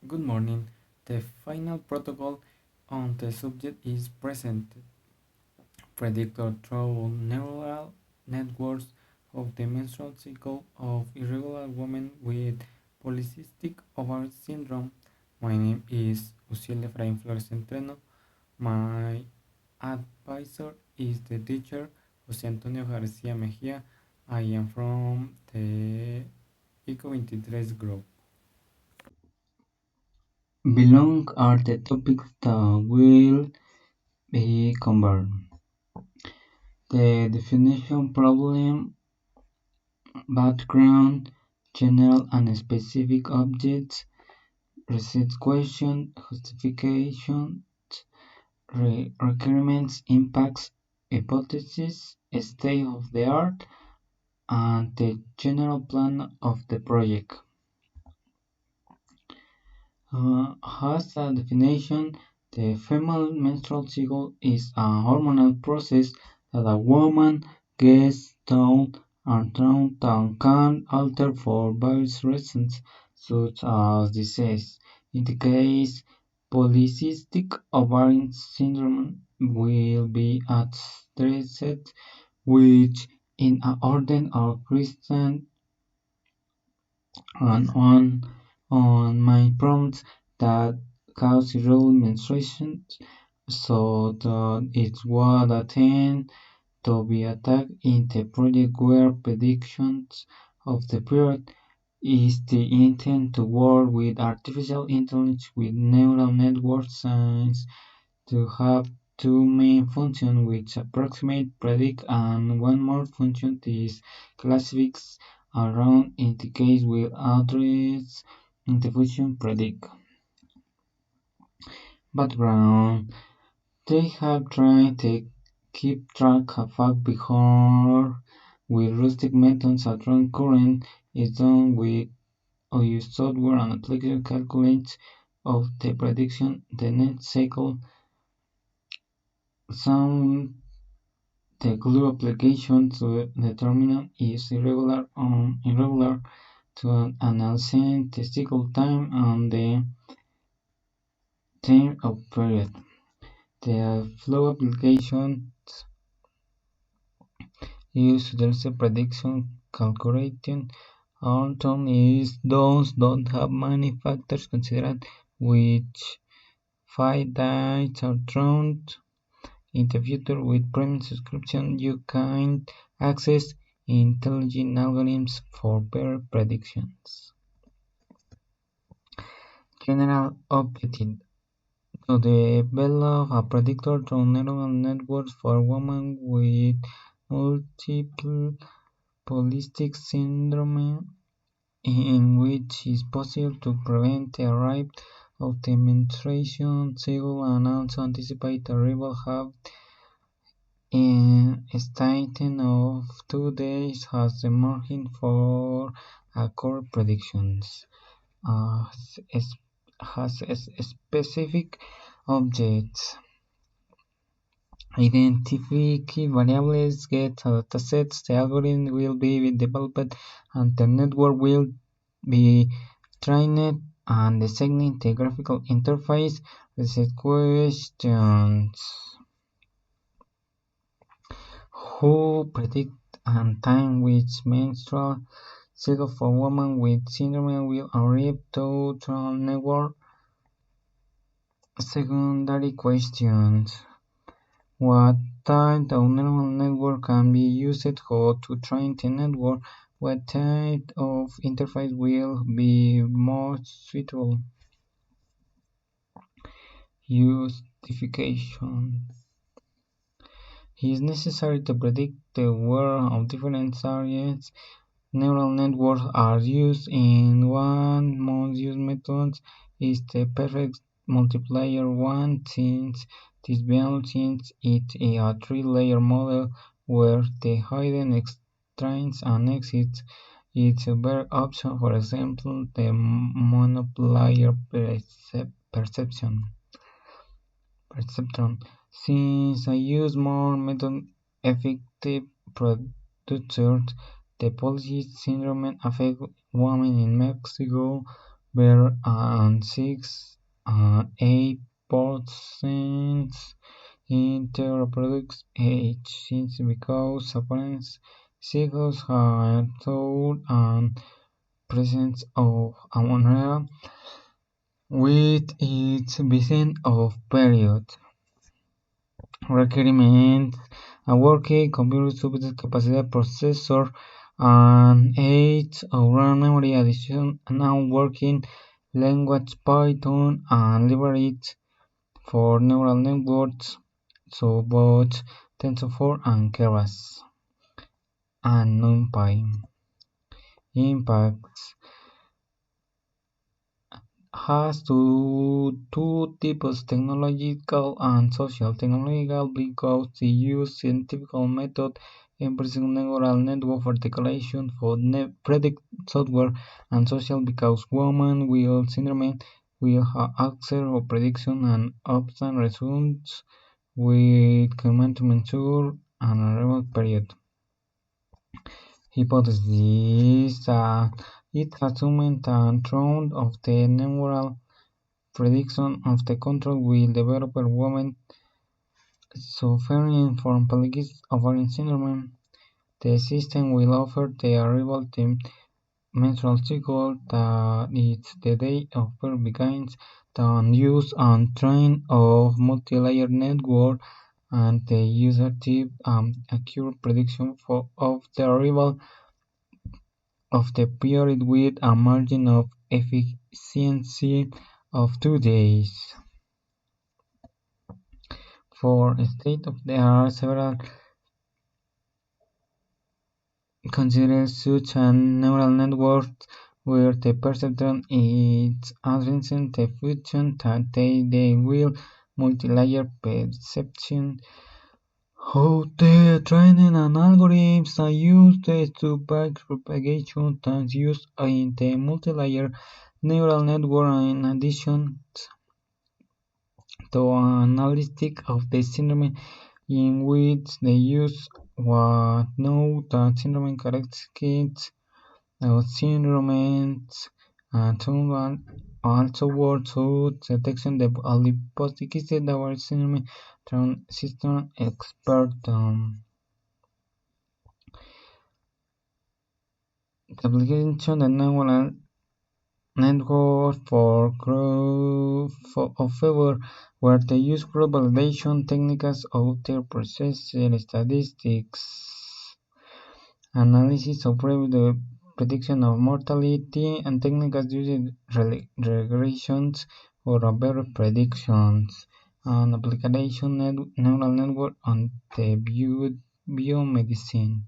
Good morning. The final protocol on the subject is presented. Predictor through neural networks of the menstrual cycle of irregular women with polycystic ovary syndrome. My name is Uciel Efraín Flores Entreno. My advisor is the teacher José Antonio García Mejía. I am from the ICO 23 group. Below are the topics that will be covered. The definition, problem, background, general and specific objects, research question, justification, requirements, impacts, hypothesis, state of the art, and the general plan of the project. Has a definition. The female menstrual cycle is a hormonal process that a woman gets through and can alter for various reasons, such as disease. In the case, polycystic ovarian syndrome will be addressed, which in a order of Christian and on my prompts that cause irregular menstruation, so that it was attend to be attacked in the project where predictions of the period is the intent to work with artificial intelligence with neural network science to have two main functions which approximate, predict, and one more function is classifies around in the case will address in the function predict. Background. They have tried to keep track of fact before with rustic methods at run current is done with or use software and application calculates of the prediction the next cycle. Some the glue application to determine is irregular to analyze the cycle time and the time of period. The flow application used to the prediction calculating outcome is those don't have many factors considered which five dates are thrown in the future with premium subscription you can access intelligent algorithms for better predictions. General objective to develop a predictor through neural networks for women with multiple polycystic syndrome in which it is possible to prevent the arrival of the menstruation cycle and also anticipate arrival have in stating of 2 days as the margin for accurate predictions. Has specific objects. Identify key variables, get datasets, the algorithm will be developed and the network will be trained and designing the graphical interface. Reset questions. Who predict and time which menstrual cycle for women with syndrome will arrive to neural network? Secondary questions. What type of neural network can be used to train the network? What type of interface will be most suitable? Justification. It is necessary to predict the world of different areas. Neural networks are used in one most used method is the perfect multiplier one since this built since it is a three-layer model where the hidden entrance and exits is a better option, for example, the monoplayer perception. Since I use more method effective producers, the policy syndrome affect women in Mexico better and 8% in the reproductive age since because appearance cycles are thought and presence of ammonia with its vision of period requirements a working computer subject capacity processor and 8 RAM memory addition now working language Python and libraries for neural networks so both TensorFlow and Keras and NumPy impacts has two types technological and social. Technological because they use scientific method embracing neural network articulation for predict software and social because women with syndrome will have access or prediction and obstant results with command to mature and a remote period. Hypothesis that it assumed and throne of the neural prediction of the control will develop a woman suffering from polycystic ovarian syndrome. The system will offer the arrival the menstrual cycle that is the day of birth begins, the use and train of multi-layer network and the user tip accurate prediction of the arrival of the period with a margin of efficiency of 2 days. For state-of-the-art, several consider such as neural networks where the perceptron is addressing the function that they will multi-layer perception. How the training and algorithms are used to backpropagation that's used in the multi-layer neural network in addition to analysis of the syndrome in which they use what know that syndrome characteristics of syndromes and someone also works to detection the hypothesis that syndrome system expert the application the neural network for growth of favor where they use group validation techniques of their processing statistics analysis of the prediction of mortality and techniques using regressions or better predictions and application neural network on the biomedicine.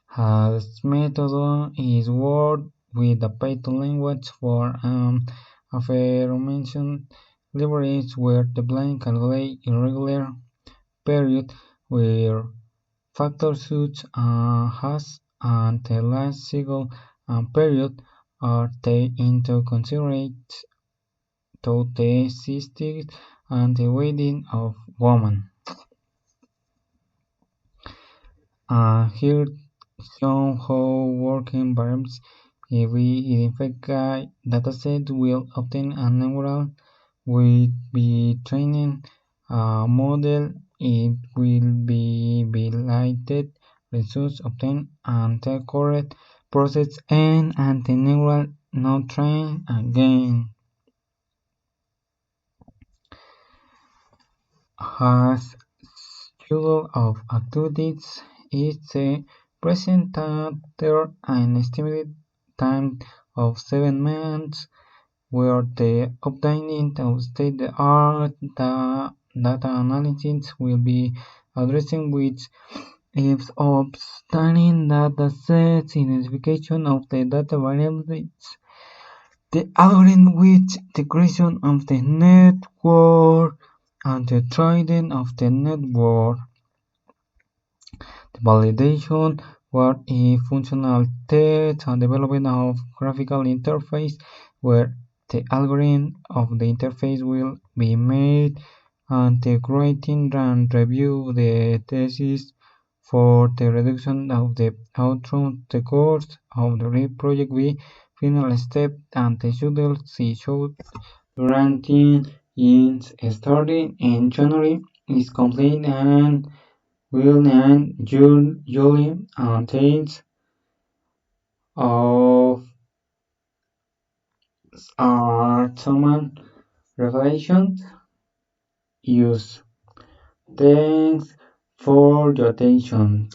Has method is worked with the Python language for aforementioned libraries where the blind calculate irregular period where factors such as and the last cycle period are taken into consideration to the statistics and the weighting of women. Here shown how working variables if we identify dataset will obtain a neural will be training a model it will be validated results obtained and the correct process and the neural not train again has schedule of activities is the presenter an estimated time of 7 months where the obtaining of state-of-the-art data analysis will be addressing which is obtaining data sets, identification of the data variables, the algorithm with the creation of the network, and the trading of the network. The validation where a functional test and development of graphical interface where the algorithm of the interface will be made and the grading and review the thesis for the reduction of the outcome the course of the project will final step and the schedule she showed granting is starting in January is complete and will end July and dates of Ottoman Revelation use. Thanks for your attention.